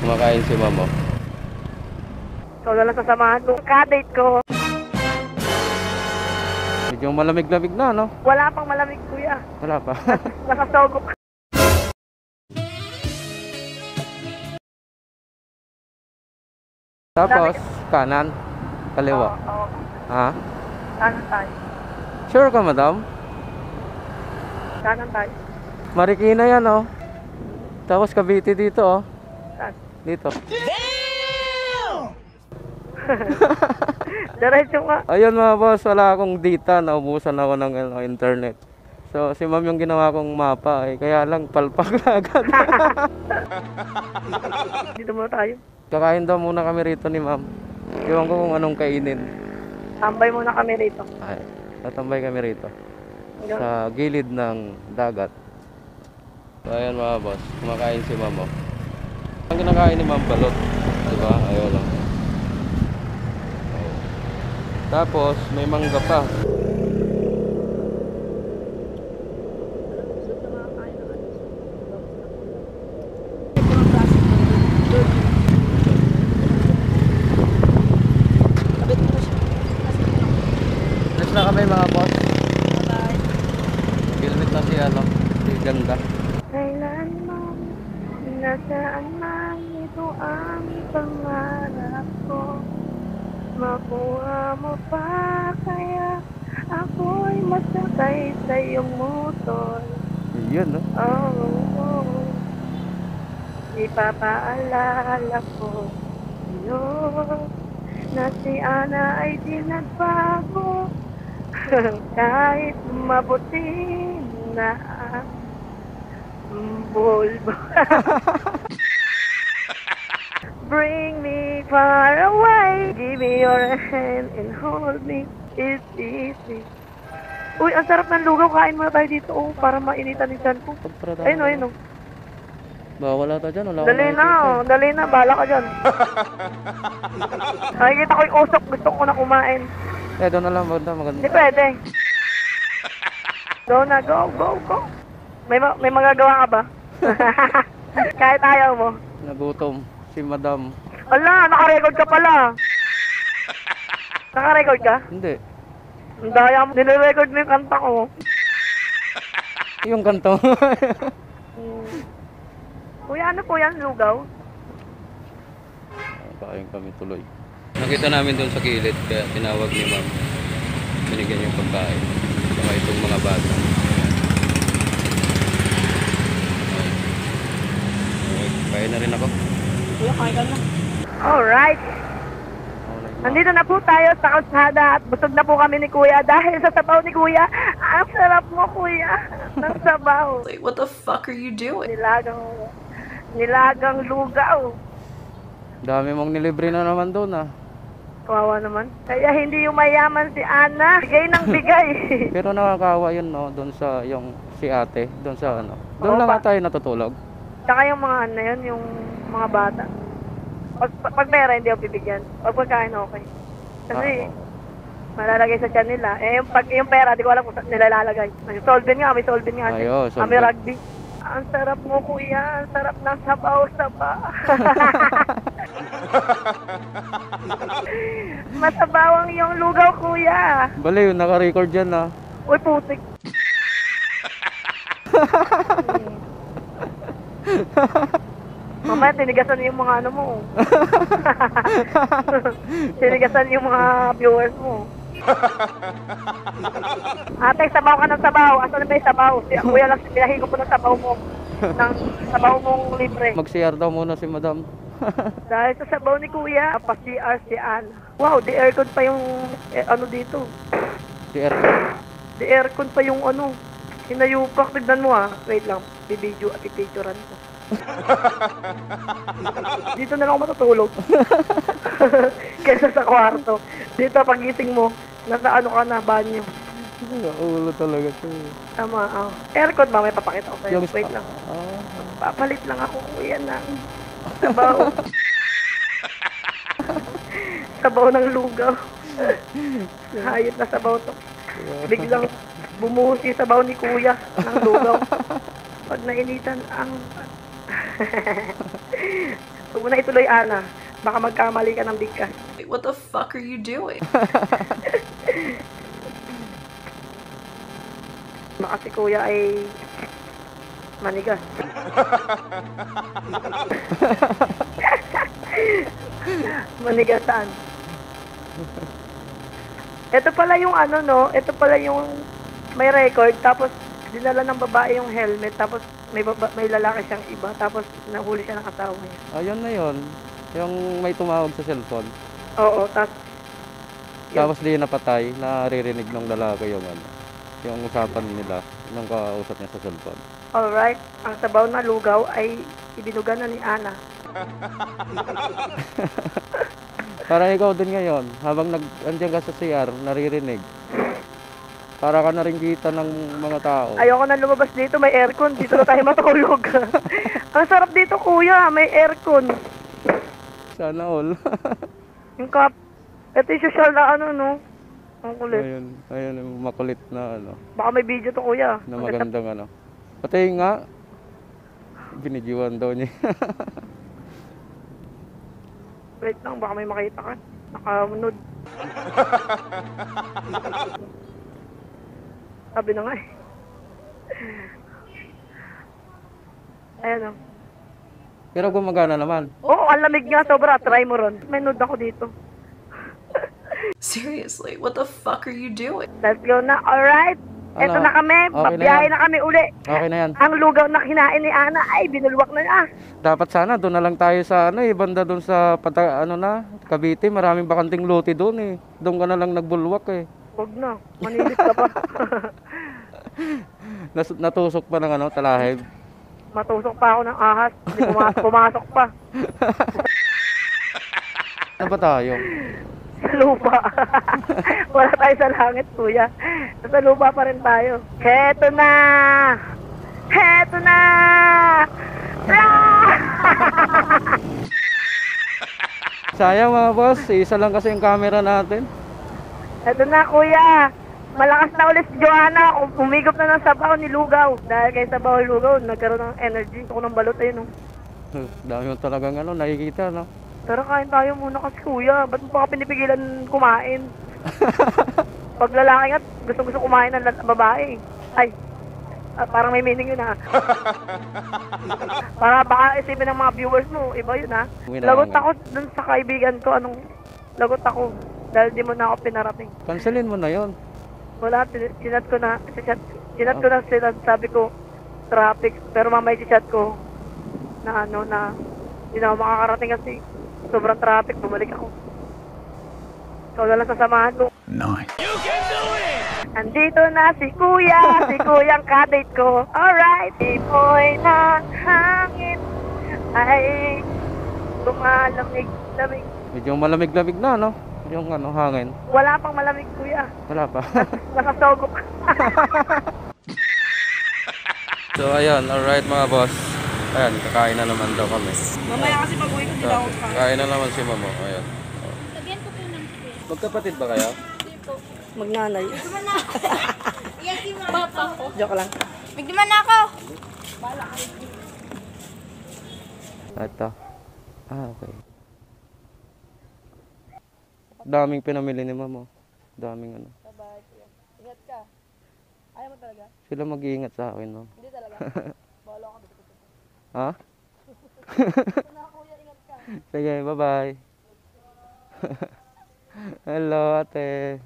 Kumakain si ma'am, oh. Ikaw na lang sasamahan ko. Ka-date ko. Medyo malamig-lamig na, no? Wala pang malamig, kuya. Wala pa. Nakasogok. Tapos, kanan. Kaliwa. Oo. Ha? Kanan tayo. Sure ka, madam? Kanan tayo. Marikina yan, oh. Tapos Cavite dito, oh. Saan? Dito. Diretso nga. Ayun mga boss, wala akong data. Naubusan ako ng internet. So, si ma'am yung ginawa kong mapa. Kaya lang, palpak agad. Dito muna tayo. Kakain daw muna kami rito ni ma'am. Iwan ko kung anong kainin. Tambay muna kami rito. Ay, tatambay kami rito. Hanggang... Sa gilid ng dagat. So, ayan mga boss. Kumakain si ma'am, oh. Ang kinakain ni ma'am, balot. Diba? Ayaw lang. Tapos, may mangga pa. Next na kami mga boss. Bye-bye. Filmit na si si Ganda. Kailanman, nasaan man ito ang pangarap ko. Makuha mo pa kaya ako'y masakay sa iyong motor. Yun, no? Oh. Ipapaalala ko na si Ana ay di nagbago. Kahit mabuti na bulbo. Bring me far away. Give me your hand and hold me. It's easy. Uy, ang sarap ng lugaw. Kain muna tayo dito, oh, para mainitan yung tiyan ko. Ayun, ayun, oh. Wala ta dyan. Wala Dali na, oh. Dali na. Bahala ka dyan. Nakikita ko yung usok. Gusto ko na kumain. Doon na lang. Maganda. Hindi pwede. Go na, go. May magagawa ka ba? Kahit ayaw mo. Nagutom si madam. Ala, naka-record ka pala. Naka-record ka? Hindi. Ang daya mo. Nire-record mo yung kanta ko. Yung kanto. Kuya, ano po yan? Lugaw? Kain kami tuloy. Nakita namin doon sa kilid. Kaya tinawag ni ma'am. Binigyan yung pagkain. Saka itong mga bata. Kain na rin ako. Kuya, kain ka na. Alright. Nandito na po tayo sa kalsada at busog na po kami ni Kuya dahil sa sabaw ni Kuya. Ang sarap mo, Kuya, ng sabaw. Like, what the fuck are you doing? Nilagang lugaw. Dami mong nilibre na naman doon, ah. Kawawa naman. Kaya hindi yung mayaman si Ana. Bigay ng bigay. Pero nakakawa yun, no? Doon sa yung si ate. Doon sa ano. Doon lang tayo natutulog. Tsaka yung mga ano yun, yung mga bata. Pag pera, hindi ako bibigyan. Pag pagkain, okay. Kasi, malalagay sa tiyan nila. Eh, yung pera, di ko alam kung nilalagay. May solvent nga. Ayo, May rugby. Ang sarap mo, Kuya. Ang sarap ng sabaw-saba. Masabawang yung lugaw, Kuya. Bale, yun, naka-record yan, ah. Uy, putik. Mamaya, tinigasan yung mga ano mo. Tinigasan yung mga viewers mo. Ate, sabaw ka ng sabaw. Asan na ba yung sabaw? Kuya lang, pinahigo po ng sabaw mo. Ng sabaw mong libre. Mag-CR daw muna si madam. Dahil sa sabaw ni Kuya, pa-CR si Ann. Wow, the aircon pa yung ano dito. CR. The aircon pa yung ano. Hinayupak, tignan mo, ah. Wait lang, bibidyo at ipicturean ko. Dito na lang ako matutulog. Kaysa sa kwarto. Dito pagising mo, nasa ano ka na, banyo. Ulo talaga ito. Tama, aircon ba? May papakita ko sa'yo. Yung Wait lang. Papalit lang ako, Kuya, ng sabaw. Sabaw ng lugaw. Hayop na sabaw to. Biglang bumuhos yung sabaw ni Kuya ng lugaw. Pag nainitan ang Huwag mo na ituloy, Ana. Baka magkamali ka ng bigkas. What the fuck are you doing? Baka si kuya ay manigas. Manigas saan? Ito pala yung ano, no? Ito pala yung may record, tapos dinala ng babae yung helmet, tapos may lalaki siyang iba, tapos nahuli siya ng asawa niya. Ayun na yun. Yung may tumawag sa cellphone. Oo, tapos Tapos di napatay, naririnig ng lalaki yung ano. Yung usapan nila, nung kausap niya sa cellphone. alright, ang sabaw na lugaw ay ibinugan na ni Ana. Parang ikaw din ngayon, habang andiyan ka sa CR, naririnig. Para ka na rin kita ng mga tao. Ayoko na lumabas dito, may aircon, dito na tayo matulog. Ang sarap dito, kuya, may aircon. Sana all. Yung cup, ito yung social na ano, no? Ang kulit. ayun yung makulit na ano, Baka may video to, kuya. na magandang ano. Pati nga, binijiwan daw niya. Wait lang, baka may makita ka. Nakamunod. Sabi na nga eh. Ayan o. Pero gumagana naman. Oo, ang lamig nga sobra. Try mo ron. May nude ako dito. Seriously, what the fuck are you doing? Let's go na. Alright. Eto Ano? na kami. Okay na Babiyahe yan. na kami uli. Okay na yan. Ang lugaw na kinain ni Ana ay binulwak na niya. Dapat sana doon na lang tayo sa ano eh, banda doon sa ano na, Cavite, maraming bakanting lote doon eh. Doon ka na lang nagbulwak eh. Huwag na. Manilit ka pa. Natusok pa ng ano, talahib. Matusok pa ako ng ahas. Hindi pumasok pa. Ano ba tayo? Sa lupa. Wala tayo sa langit, kuya. Sa lupa pa rin tayo. Heto na! Heto na! Ah! Sayang mga boss, isa lang kasi yung camera natin. Heto na, kuya. Malakas na ulit si Joanna. Umigop na ng sabaw ni Lugaw. Dahil kay sabaw ni Lugaw, nagkaroon ng energy. Ito ko ng balot ayun, no? Dami mo talagang ano, nakikita no. Tara, kain tayo muna kasi, kuya. Ba't mo pa ka pinipigilan kumain? Pag lalaki nga, gusto kumain ng babae. Ay, parang may meaning yun, ha? Para baka isipin ng mga viewers mo, iba yun, ha? Lagot ako dun sa kaibigan ko, lagot ako. Dahil di mo na ako pinarating. Cancelin mo na yon. Wala, sinat ko na sila, sabi ko, traffic. Pero mamaya chat ko, na ano, na hindi na ako makakarating kasi sobrang traffic, bumalik ako. Ikaw na lang sasamahan ko. Nice. Andito na si kuya, si kuyang kadate ko. Alright, ipoy ng hangin ay lumalamig-lamig. Medyo malamig-lamig na no, yung ano, hangin. Wala pang malamig, kuya. Wala pa. Nasasogok. So ayun, alright mga boss. Ayan, kakain na naman daw kami. Mamaya kasi pag-uwi ko, So, kain na naman si mama. Ayan. Magkapatid ba kayo? Magnanay. Yes, si Papa ko. Joke lang. Bigdiman na ako. Ito. Okay. Daming pinamili ni mama. Daming ano. Ingat ka. Ayaw mo talaga? Sila mag-iingat sa akin, no? Hindi talaga. Bawala ka dito. Ha? Sige, bye-bye. Hello, ate.